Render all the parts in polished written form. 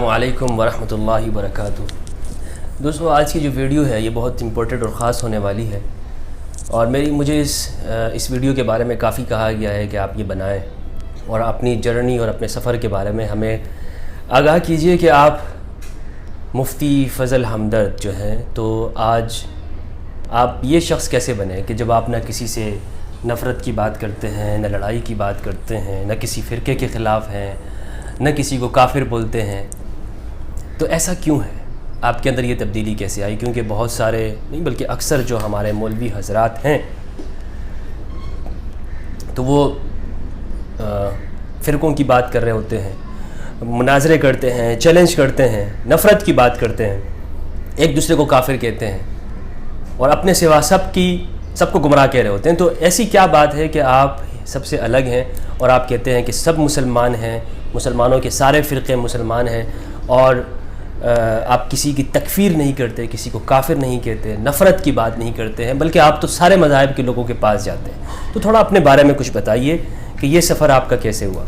السلام علیکم ورحمۃ اللہ وبرکاتہ۔ دوستو، آج کی جو ویڈیو ہے یہ بہت امپورٹنٹ اور خاص ہونے والی ہے، اور مجھے اس ویڈیو کے بارے میں کافی کہا گیا ہے کہ آپ یہ بنائیں اور اپنی جرنی اور اپنے سفر کے بارے میں ہمیں آگاہ کیجئے کہ آپ مفتی فضل ہمدرد جو ہیں، تو آج آپ یہ شخص کیسے بنے کہ جب آپ نہ کسی سے نفرت کی بات کرتے ہیں، نہ لڑائی کی بات کرتے ہیں، نہ کسی فرقے کے خلاف ہیں، نہ کسی کو کافر بولتے ہیں، تو ایسا کیوں ہے؟ آپ کے اندر یہ تبدیلی کیسے آئی؟ کیونکہ بہت سارے نہیں بلکہ اکثر جو ہمارے مولوی حضرات ہیں تو وہ فرقوں کی بات کر رہے ہوتے ہیں، مناظرے کرتے ہیں، چیلنج کرتے ہیں، نفرت کی بات کرتے ہیں، ایک دوسرے کو کافر کہتے ہیں اور اپنے سوا سب کو گمراہ کہہ رہے ہوتے ہیں۔ تو ایسی کیا بات ہے کہ آپ سب سے الگ ہیں اور آپ کہتے ہیں کہ سب مسلمان ہیں، مسلمانوں کے سارے فرقے مسلمان ہیں، اور آپ کسی کی تکفیر نہیں کرتے، کسی کو کافر نہیں کہتے، نفرت کی بات نہیں کرتے ہیں، بلکہ آپ تو سارے مذاہب کے لوگوں کے پاس جاتے ہیں۔ تو تھوڑا اپنے بارے میں کچھ بتائیے کہ یہ سفر آپ کا کیسے ہوا؟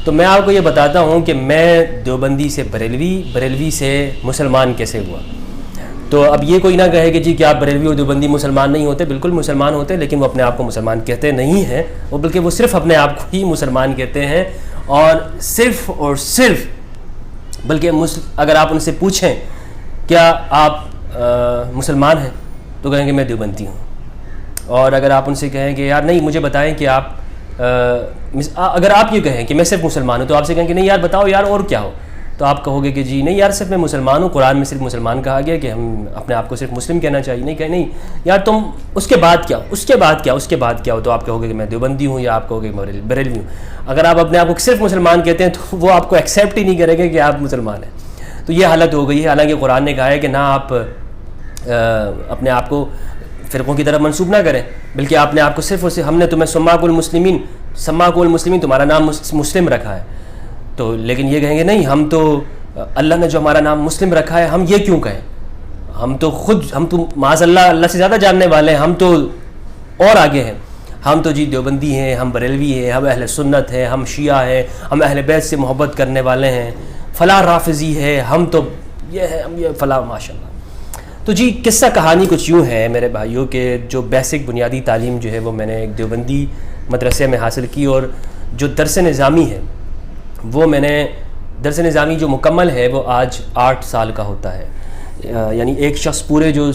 تو میں آپ کو یہ بتاتا ہوں کہ میں دیوبندی سے بریلوی سے مسلمان کیسے ہوا۔ تو اب یہ کوئی نہ کہے کہ جی کہ آپ بریلوی اور دیوبندی مسلمان نہیں ہوتے، بالکل مسلمان ہوتے ہیں، لیکن وہ اپنے آپ کو مسلمان کہتے نہیں ہیں، وہ بلکہ وہ صرف اپنے آپ کو ہی مسلمان کہتے ہیں، اور صرف بلکہ اگر آپ ان سے پوچھیں کیا آپ مسلمان ہیں تو کہیں گے میں دیوبندی ہوں، اور اگر آپ ان سے کہیں کہ یار نہیں مجھے بتائیں کہ آپ اگر آپ یہ کہیں کہ میں صرف مسلمان ہوں تو آپ سے کہیں کہ نہیں یار بتاؤ یار اور کیا ہو، تو آپ کہو گے کہ جی نہیں یار صرف میں مسلمان ہوں، قرآن میں صرف مسلمان کہا گیا کہ ہم اپنے آپ کو صرف مسلم کہنا چاہیے، نہیں کہ نہیں یار تم اس کے بعد کیا ہو، تو آپ کہو گے کہ میں دیوبندی ہوں، یا آپ کہو گے کہ بریلوی ہوں۔ اگر آپ اپنے آپ کو صرف مسلمان کہتے ہیں تو وہ آپ کو ایکسیپٹ ہی نہیں کریں گے کہ آپ مسلمان ہیں۔ تو یہ حالت ہو گئی ہے، حالانکہ قرآن نے کہا ہے کہ نہ آپ اپنے آپ کو فرقوں کی طرف منسوب نہ کریں، بلکہ آپ نے آپ کو صرف ہم نے تمہیں سماک المسلمین تمہارا نام مسلم رکھا ہے، تو لیکن یہ کہیں گے نہیں ہم تو اللہ نے جو ہمارا نام مسلم رکھا ہے ہم یہ کیوں کہیں، ہم تو معاذ اللہ سے زیادہ جاننے والے ہیں، ہم تو اور آگے ہیں، ہم تو جی دیوبندی ہیں، ہم بریلوی ہیں، ہم اہل سنت ہیں، ہم شیعہ ہیں، ہم اہل بیت سے محبت کرنے والے ہیں، فلاں رافضی ہے، ہم تو یہ ہے، ہم یہ فلاں ماشاءاللہ۔ تو جی قصہ کہانی کچھ یوں ہے میرے بھائیوں کہ جو بیسک بنیادی تعلیم جو ہے وہ میں نے ایک دیوبندی مدرسے میں حاصل کی، اور جو درس نظامی ہے وہ میں نے درس نظامی جو مکمل ہے وہ آج 8 سال کا ہوتا ہے، یعنی ایک شخص پورے جو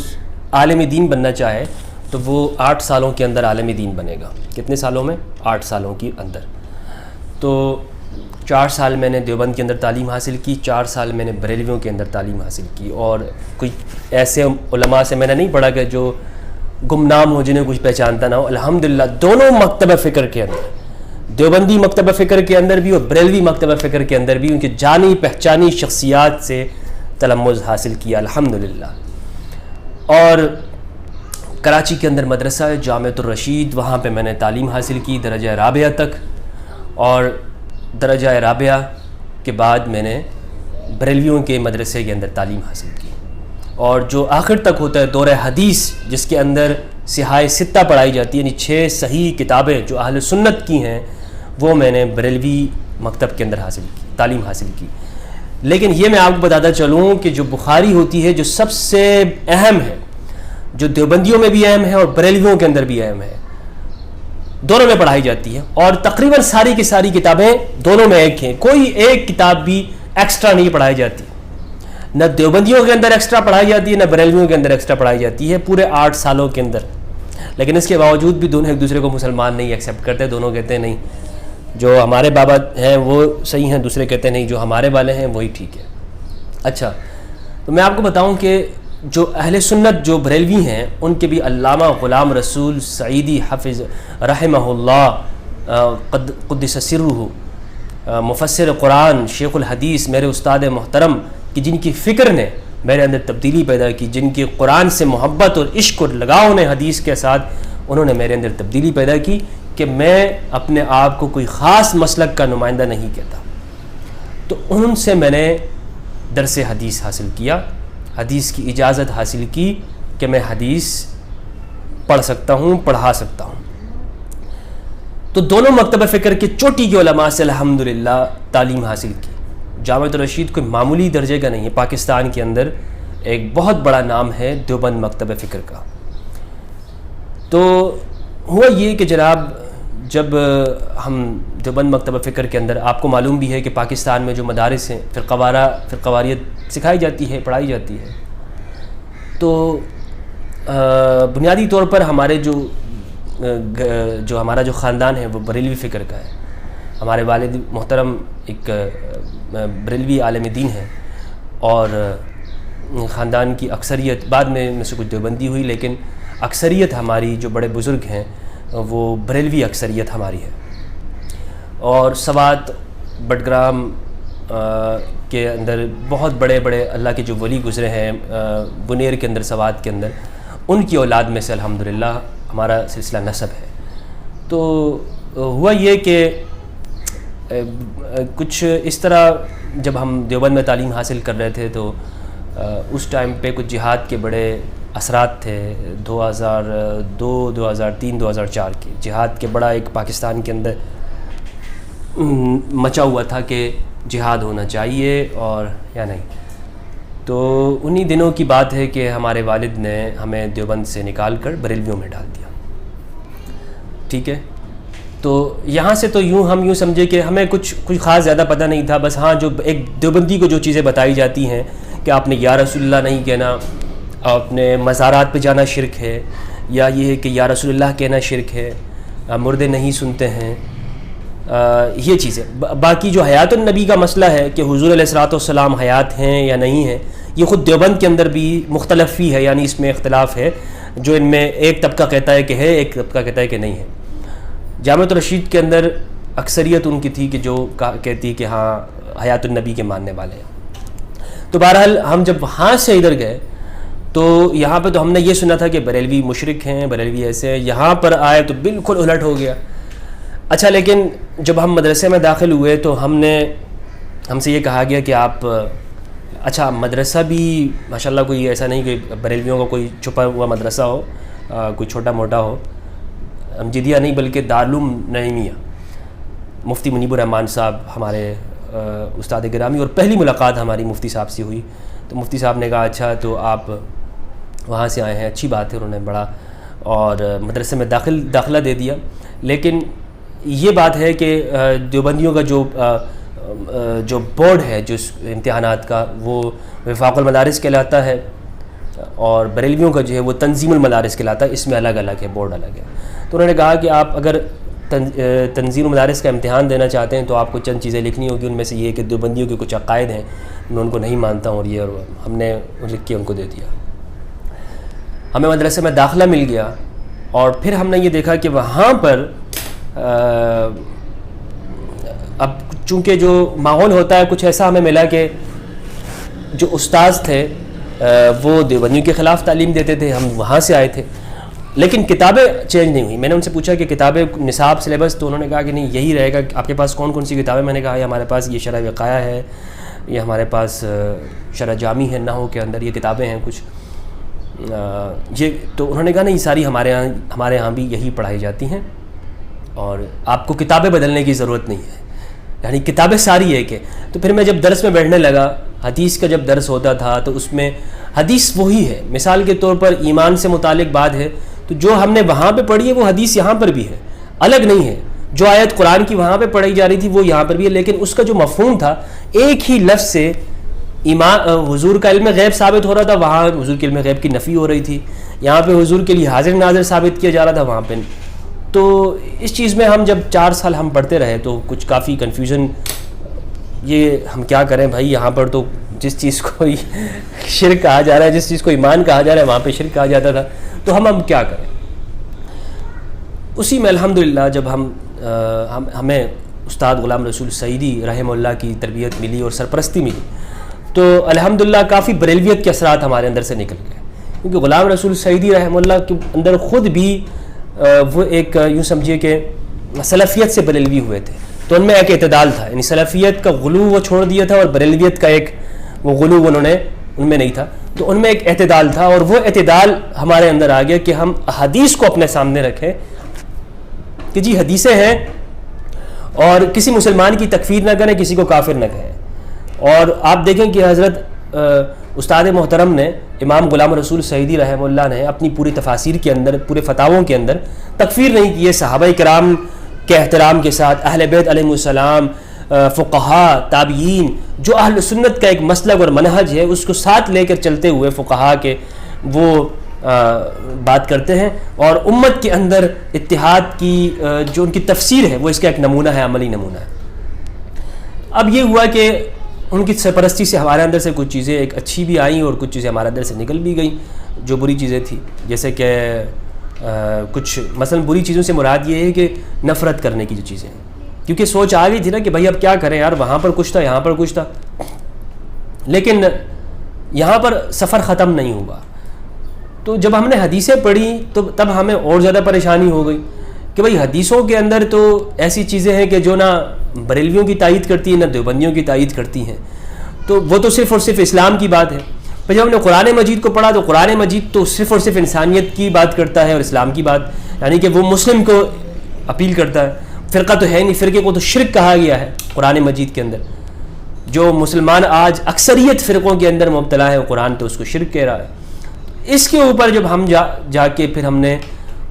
عالم دین بننا چاہے تو وہ 8 سالوں کے اندر عالم دین بنے گا۔ کتنے سالوں میں؟ 8 سالوں کے اندر۔ تو 4 سال میں نے دیوبند کے اندر تعلیم حاصل کی، 4 سال میں نے بریلویوں کے اندر تعلیم حاصل کی، اور کوئی ایسے علماء سے میں نے نہیں پڑھا کہ جو گمنام ہو، جنہیں کچھ پہچانتا نہ ہو۔ الحمدللہ دونوں مکتبہ فکر کے اندر، دیوبندی مکتبہ فکر کے اندر بھی اور بریلوی مکتبہ فکر کے اندر بھی ان کی جانی پہچانی شخصیات سے تلمذ حاصل کیا الحمدللہ۔ اور کراچی کے اندر مدرسہ ہے جامعۃ الرشید، وہاں پہ میں نے تعلیم حاصل کی درجہ رابعہ تک، اور درجہ رابعہ کے بعد میں نے بریلویوں کے مدرسے کے اندر تعلیم حاصل کی، اور جو آخر تک ہوتا ہے دورہ حدیث جس کے اندر صحاح ستہ پڑھائی جاتی ہے، یعنی 6 صحیح کتابیں جو اہل سنت کی ہیں، وہ میں نے بریلوی مکتب کے اندر تعلیم حاصل کی۔ لیکن یہ میں آپ کو بتاتا چلوں کہ جو بخاری ہوتی ہے جو سب سے اہم ہے، جو دیوبندیوں میں بھی اہم ہے اور بریلویوں کے اندر بھی اہم ہے، دونوں میں پڑھائی جاتی ہے، اور تقریباً ساری کی ساری کتابیں دونوں میں ایک ہیں، کوئی ایک کتاب بھی ایکسٹرا نہیں پڑھائی جاتی، نہ دیوبندیوں کے اندر ایکسٹرا پڑھائی جاتی ہے نہ بریلویوں کے اندر ایکسٹرا پڑھائی جاتی ہے پورے 8 سالوں کے اندر۔ لیکن اس کے باوجود بھی دونوں ایک دوسرے کو مسلمان نہیں ایکسیپٹ کرتے، دونوں کہتے ہیں نہیں جو ہمارے بابا ہیں وہ صحیح ہیں، دوسرے کہتے ہیں نہیں جو ہمارے والے ہیں وہی ٹھیک ہے۔ اچھا، تو میں آپ کو بتاؤں کہ جو اہل سنت جو بریلوی ہیں ان کے بھی علامہ غلام رسول سعیدی حافظ رحمہ اللہ قدس سرہ، مفسر قرآن، شیخ الحدیث، میرے استاد محترم، کہ جن کی فکر نے میرے اندر تبدیلی پیدا کی، جن کی قرآن سے محبت اور عشق اور لگاؤ نے حدیث کے ساتھ انہوں نے میرے اندر تبدیلی پیدا کی کہ میں اپنے آپ کو کوئی خاص مسلک کا نمائندہ نہیں کہتا۔ تو ان سے میں نے درس حدیث حاصل کیا، حدیث کی اجازت حاصل کی کہ میں حدیث پڑھ سکتا ہوں، پڑھا سکتا ہوں۔ تو دونوں مکتبہ فکر کے چوٹی کے علماء سے الحمدللہ تعلیم حاصل کی۔ جامعۃ الرشید کوئی معمولی درجے کا نہیں ہے، پاکستان کے اندر ایک بہت بڑا نام ہے دیوبند مکتب فکر کا۔ تو ہوا یہ کہ جناب جب ہم دیوبند مکتب فکر کے اندر، آپ کو معلوم بھی ہے کہ پاکستان میں جو مدارس ہیں فرقواریت سکھائی جاتی ہے، پڑھائی جاتی ہے، تو بنیادی طور پر ہمارے جو ہمارا جو خاندان ہے وہ بریلوی فکر کا ہے۔ ہمارے والد محترم ایک بریلوی عالم دین ہے، اور خاندان کی اکثریت، بعد میں سے کچھ دیوبندی ہوئی، لیکن اکثریت ہماری جو بڑے بزرگ ہیں وہ بریلوی اکثریت ہماری ہے۔ اور سوات بٹگرام کے اندر بہت بڑے بڑے اللہ کے جو ولی گزرے ہیں، بنیر کے اندر، سوات کے اندر، ان کی اولاد میں سے الحمدللہ ہمارا سلسلہ نسب ہے۔ تو ہوا یہ کہ کچھ اس طرح جب ہم دیوبند میں تعلیم حاصل کر رہے تھے تو اس ٹائم پہ کچھ جہاد کے بڑے اثرات تھے، 2002 2003 2004 کے جہاد کے بڑا ایک پاکستان کے اندر مچا ہوا تھا کہ جہاد ہونا چاہیے اور یا نہیں۔ تو انہی دنوں کی بات ہے کہ ہمارے والد نے ہمیں دیوبند سے نکال کر بریلویوں میں ڈال دیا، ٹھیک ہے۔ تو یہاں سے تو ہم یوں سمجھے کہ ہمیں کچھ خاص زیادہ پتہ نہیں تھا، بس ہاں جو ایک دیوبندی کو جو چیزیں بتائی جاتی ہیں کہ آپ نے یا رسول اللہ نہیں کہنا، آپ نے مزارات پہ جانا شرک ہے، یا یہ ہے کہ یا رسول اللہ کہنا شرک ہے، مردے نہیں سنتے ہیں، یہ چیزیں۔ باقی جو حیات النبی کا مسئلہ ہے کہ حضور علیہ الصلوۃ والسلام حیات ہیں یا نہیں ہیں، یہ خود دیوبند کے اندر بھی مختلف ہی ہے، یعنی اس میں اختلاف ہے، جو ان میں ایک طبقہ کہتا ہے کہ ہے، ایک طبقہ کہتا ہے کہ نہیں ہے۔ جامعۃ الرشید کے اندر اکثریت ان کی تھی کہ جو کہتی کہ ہاں حیات النبی کے ماننے والے ہیں۔ تو بہرحال ہم جب وہاں سے ادھر گئے تو یہاں پہ تو ہم نے یہ سنا تھا کہ بریلوی مشرک ہیں، بریلوی ایسے ہیں، یہاں پر آئے تو بالکل الٹ ہو گیا۔ اچھا، لیکن جب ہم مدرسے میں داخل ہوئے تو ہم سے یہ کہا گیا کہ آپ اچھا مدرسہ بھی ماشاءاللہ کوئی ایسا نہیں کہ بریلویوں کا کوئی چھپا ہوا مدرسہ ہو، کوئی چھوٹا موٹا ہو، امجدیہ نہیں بلکہ دارالعلوم نعیمیہ۔ مفتی منیب الرحمان صاحب ہمارے استاد گرامی، اور پہلی ملاقات ہماری مفتی صاحب سے ہوئی تو مفتی صاحب نے کہا اچھا تو آپ وہاں سے آئے ہیں، اچھی بات ہے، انہوں نے بڑا اور مدرسے میں داخلہ دے دیا۔ لیکن یہ بات ہے کہ دیوبندیوں کا جو بورڈ ہے جو امتحانات کا، وہ وفاق المدارس کہلاتا ہے، اور بریلویوں کا جو ہے وہ تنظیم المدارس کہلاتا ہے، اس میں الگ الگ ہے، بورڈ الگ ہے۔ تو انہوں نے کہا کہ آپ اگر تنظیم المدارس کا امتحان دینا چاہتے ہیں تو آپ کو چند چیزیں لکھنی ہوگی، ان میں سے یہ کہ دیوبندیوں کے کچھ عقائد ہیں میں ان کو نہیں مانتا ہوں، اور یہ، اور ہم نے لکھ کے ان کو دے دیا۔ ہمیں مدرسے میں داخلہ مل گیا، اور پھر ہم نے یہ دیکھا کہ وہاں پر اب چونکہ جو ماحول ہوتا ہے کچھ ایسا ہمیں ملا کہ جو استاذ تھے وہ دیوبندیوں کے خلاف تعلیم دیتے تھے، ہم وہاں سے آئے تھے، لیکن کتابیں چینج نہیں ہوئی۔ میں نے ان سے پوچھا کہ کتابیں نصاب سلیبس، تو انہوں نے کہا کہ نہیں یہی رہے گا۔ آپ کے پاس کون کون سی کتابیں؟ میں نے کہا یہ ہمارے پاس یہ شرح وقایہ ہے، یہ ہمارے پاس شرح جامی ہے نحو کے اندر، یہ کتابیں ہیں کچھ یہ۔ تو انہوں نے کہا نہیں ساری ہمارے یہاں بھی یہی پڑھائی جاتی ہیں، اور آپ کو کتابیں بدلنے کی ضرورت نہیں ہے، یعنی کتابیں ساری ایک ہے۔ تو پھر میں جب درس میں بیٹھنے لگا، حدیث کا جب درس ہوتا تھا تو اس میں حدیث وہی ہے، مثال کے طور پر ایمان سے متعلق بات ہے تو جو ہم نے وہاں پہ پڑھی ہے وہ حدیث یہاں پر بھی ہے، الگ نہیں ہے۔ جو آیت قرآن کی وہاں پہ پڑھی جا رہی تھی وہ یہاں پر بھی ہے، لیکن اس کا جو مفہوم تھا ایک ہی لفظ سے حضور کا علم غیب ثابت ہو رہا تھا، وہاں حضور کے علم غیب کی نفی ہو رہی تھی، یہاں پہ حضور کے لیے حاضر ناظر ثابت کیا جا رہا تھا، وہاں پہ۔ تو اس چیز میں ہم جب 4 سال ہم پڑھتے رہے تو کچھ کافی کنفیوژن، یہ ہم کیا کریں بھائی، یہاں پر تو جس چیز کو شرک کہا جا رہا ہے، جس چیز کو ایمان کہا جا رہا ہے، وہاں پہ شرک کہا جاتا تھا، تو ہم کیا کریں۔ اسی میں الحمدللہ جب ہمیں استاد غلام رسول سعیدی رحمہ اللہ کی تربیت ملی اور سرپرستی ملی، تو الحمدللہ کافی بریلویت کے اثرات ہمارے اندر سے نکل گئے، کیونکہ غلام رسول سعیدی رحمہ اللہ کے اندر خود بھی وہ ایک یوں سمجھیے کہ سلفیت سے بریلوی ہوئے تھے، تو ان میں ایک اعتدال تھا، یعنی سلفیت کا غلو وہ چھوڑ دیا تھا، اور بریلویت کا ایک وہ غلو ان میں نہیں تھا، تو ان میں ایک اعتدال تھا، اور وہ اعتدال ہمارے اندر آ گیا کہ ہم حدیث کو اپنے سامنے رکھیں کہ جی حدیثیں ہیں، اور کسی مسلمان کی تکفیر نہ کریں، کسی کو کافر نہ کہیں، اور آپ دیکھیں کہ حضرت استاد محترم نے امام غلام رسول سعیدی رحمہ اللہ نے اپنی پوری تفاسیر کے اندر، پورے فتاووں کے اندر تکفیر نہیں کی ہے، صحابہ کرام کے احترام کے ساتھ، اہل بیت علیہ السلام، فقہاء، تابعین، جو اہل سنت کا ایک مسلک اور منہج ہے اس کو ساتھ لے کر چلتے ہوئے فقہاء کے وہ بات کرتے ہیں، اور امت کے اندر اتحاد کی جو ان کی تفسیر ہے وہ اس کا ایک نمونہ ہے، عملی نمونہ ہے۔ اب یہ ہوا کہ ان کی سرپرستی سے ہمارے اندر سے کچھ چیزیں ایک اچھی بھی آئیں اور کچھ چیزیں ہمارے اندر سے نکل بھی گئیں جو بری چیزیں تھیں، جیسے کہ کچھ مثلا بری چیزوں سے مراد یہ ہے کہ نفرت کرنے کی جو چیزیں ہیں، کیونکہ سوچ آ گئی تھی نا کہ بھائی اب کیا کریں یار، وہاں پر کچھ تھا یہاں پر کچھ تھا، لیکن یہاں پر سفر ختم نہیں ہوا۔ تو جب ہم نے حدیثیں پڑھی تو تب ہمیں اور زیادہ پریشانی ہو گئی کہ بھائی حدیثوں کے اندر تو ایسی چیزیں ہیں کہ جو نہ بریلویوں کی تائید کرتی ہیں نہ دیوبندیوں کی تائید کرتی ہیں، تو وہ تو صرف اور صرف اسلام کی بات ہے۔ پھر جب ہم نے قرآن مجید کو پڑھا تو قرآن مجید تو صرف اور صرف انسانیت کی بات کرتا ہے اور اسلام کی بات، یعنی کہ وہ مسلم کو اپیل کرتا ہے، فرقہ تو ہے نہیں، فرقے کو تو شرک کہا گیا ہے قرآن مجید کے اندر۔ جو مسلمان آج اکثریت فرقوں کے اندر مبتلا ہے قرآن تو اس کو شرک کہہ رہا ہے۔ اس کے اوپر جب ہم جا کے پھر ہم نے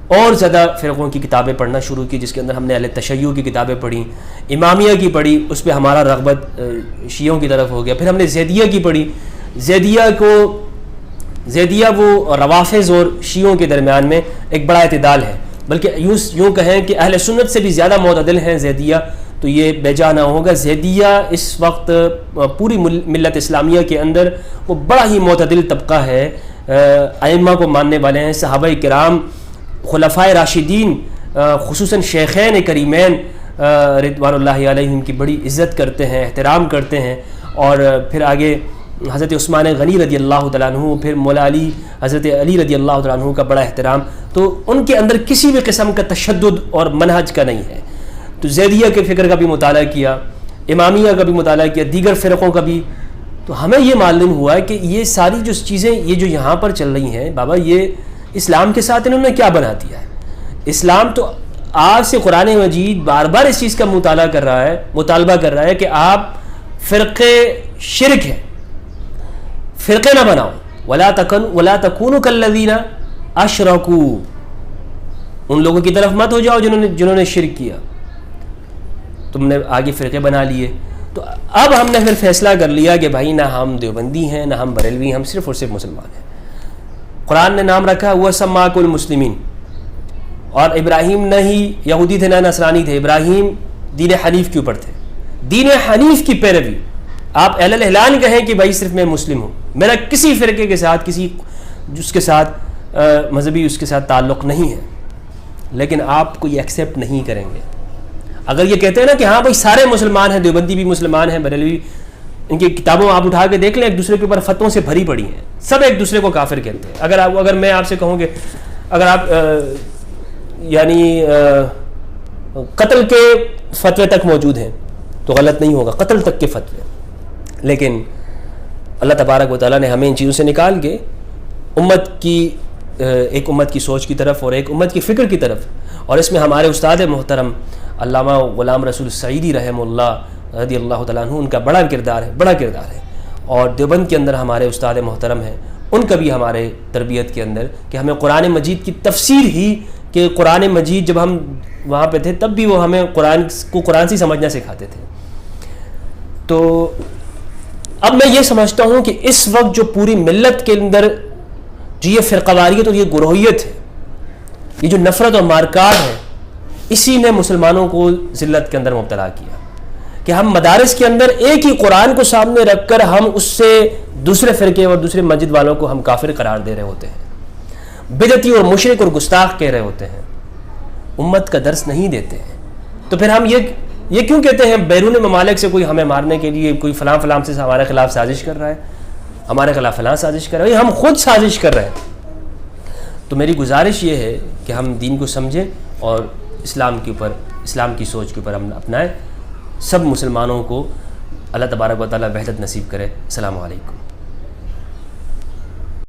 اور زیادہ فرقوں کی کتابیں پڑھنا شروع کی، جس کے اندر ہم نے اہل تشیع کی کتابیں پڑھی، امامیہ کی پڑھی، اس پہ ہمارا رغبت شیعوں کی طرف ہو گیا۔ پھر ہم نے زیدیہ کی پڑھی، زیدیہ وہ روافض اور شیعوں کے درمیان میں ایک بڑا اعتدال ہے، بلکہ یوں کہیں کہ اہل سنت سے بھی زیادہ معتدل ہیں زیدیہ، تو یہ بے جا نہ ہوگا۔ زیدیہ اس وقت پوری ملت اسلامیہ کے اندر وہ بڑا ہی معتدل طبقہ ہے، ائمہ کو ماننے والے ہیں، صحابہ کرام، خلفائے راشدین، خصوصاً شیخین کریمین رضوان اللہ علیہم کی بڑی عزت کرتے ہیں، احترام کرتے ہیں، اور پھر آگے حضرت عثمان غنی رضی اللہ تعالیٰ عنہ، پھر مولا علی، حضرت علی رضی اللہ تعالیٰ عنہ کا بڑا احترام، تو ان کے اندر کسی بھی قسم کا تشدد اور منہج کا نہیں ہے۔ تو زیدیہ کے فکر کا بھی مطالعہ کیا، امامیہ کا بھی مطالعہ کیا، دیگر فرقوں کا بھی، تو ہمیں یہ معلوم ہوا کہ یہ ساری جو چیزیں یہ جو یہاں پر چل رہی ہیں بابا، یہ اسلام کے ساتھ انہوں نے کیا بنا دیا ہے۔ اسلام تو آج سے قرآن مجید بار بار اس چیز کا مطالبہ کر رہا ہے کہ آپ فرقے شرک ہیں، فرقے نہ بناؤ، ولا تکونوا کالذین اشرکوا، ان لوگوں کی طرف مت ہو جاؤ جنہوں نے شرک کیا، تم نے آگے فرقے بنا لیے۔ تو اب ہم نے پھر فیصلہ کر لیا کہ بھائی نہ ہم دیوبندی ہیں نہ ہم بریلوی ہیں، ہم صرف اور صرف مسلمان ہیں۔ قرآن نے نام رکھا ہوا سماکم المسلمین، اور ابراہیم نہ ہی یہودی تھے نہ نصرانی تھے، ابراہیم دین حنیف کے اوپر تھے، دین حنیف کی پیروی۔ آپ اہل اعلان کہیں کہ بھائی صرف میں مسلم ہوں، میرا کسی فرقے کے ساتھ اس کے ساتھ مذہبی اس کے ساتھ تعلق نہیں ہے، لیکن آپ کو یہ ایکسیپٹ نہیں کریں گے۔ اگر یہ کہتے ہیں نا کہ ہاں بھائی سارے مسلمان ہیں، دیوبندی بھی مسلمان ہیں، بریلوی، ان کی کتابوں آپ اٹھا کے دیکھ لیں، ایک دوسرے کے اوپر فتووں سے بھری پڑی ہیں، سب ایک دوسرے کو کافر کہتے ہیں۔ اگر میں آپ سے کہوں کہ اگر آپ یعنی قتل کے فتوے تک موجود ہیں تو غلط نہیں ہوگا، قتل تک کے فتوے، لیکن اللہ تبارک و تعالیٰ نے ہمیں ان چیزوں سے نکال کے ایک امت کی سوچ کی طرف اور ایک امت کی فکر کی طرف، اور اس میں ہمارے استاد محترم علامہ غلام رسول سعیدی رحمہ اللہ رضی اللہ تعالیٰ عنہ، ان کا بڑا کردار ہے، اور دیوبند کے اندر ہمارے استاد محترم ہیں، ان کا بھی ہمارے تربیت کے اندر کہ ہمیں قرآن مجید کی تفسیر ہی، کہ قرآن مجید جب ہم وہاں پہ تھے تب بھی وہ ہمیں قرآن سے سمجھنا سکھاتے تھے۔ تو اب میں یہ سمجھتا ہوں کہ اس وقت جو پوری ملت کے اندر جو یہ فرقہ واریت اور یہ گروہیت ہے، یہ جو نفرت اور مارکاٹ ہے، اسی نے مسلمانوں کو ذلت کے اندر مبتلا کیا، کہ ہم مدارس کے اندر ایک ہی قرآن کو سامنے رکھ کر ہم اس سے دوسرے فرقے اور دوسرے مسجد والوں کو ہم کافر قرار دے رہے ہوتے ہیں، بدعتی اور مشرک اور گستاخ کہہ رہے ہوتے ہیں، امت کا درس نہیں دیتے ہیں۔ تو پھر ہم یہ کیوں کہتے ہیں بیرون ممالک سے کوئی ہمیں مارنے کے لیے کوئی فلاں سے ہمارے خلاف سازش کر رہا ہے، ہمارے خلاف فلاں سازش کر رہا ہے، ہم خود سازش کر رہے ہیں۔ تو میری گزارش یہ ہے کہ ہم دین کو سمجھیں اور اسلام کی سوچ کے اوپر ہم اپنائیں۔ سب مسلمانوں کو اللہ تبارک و تعالیٰ وحدت نصیب کرے۔ السلام علیکم۔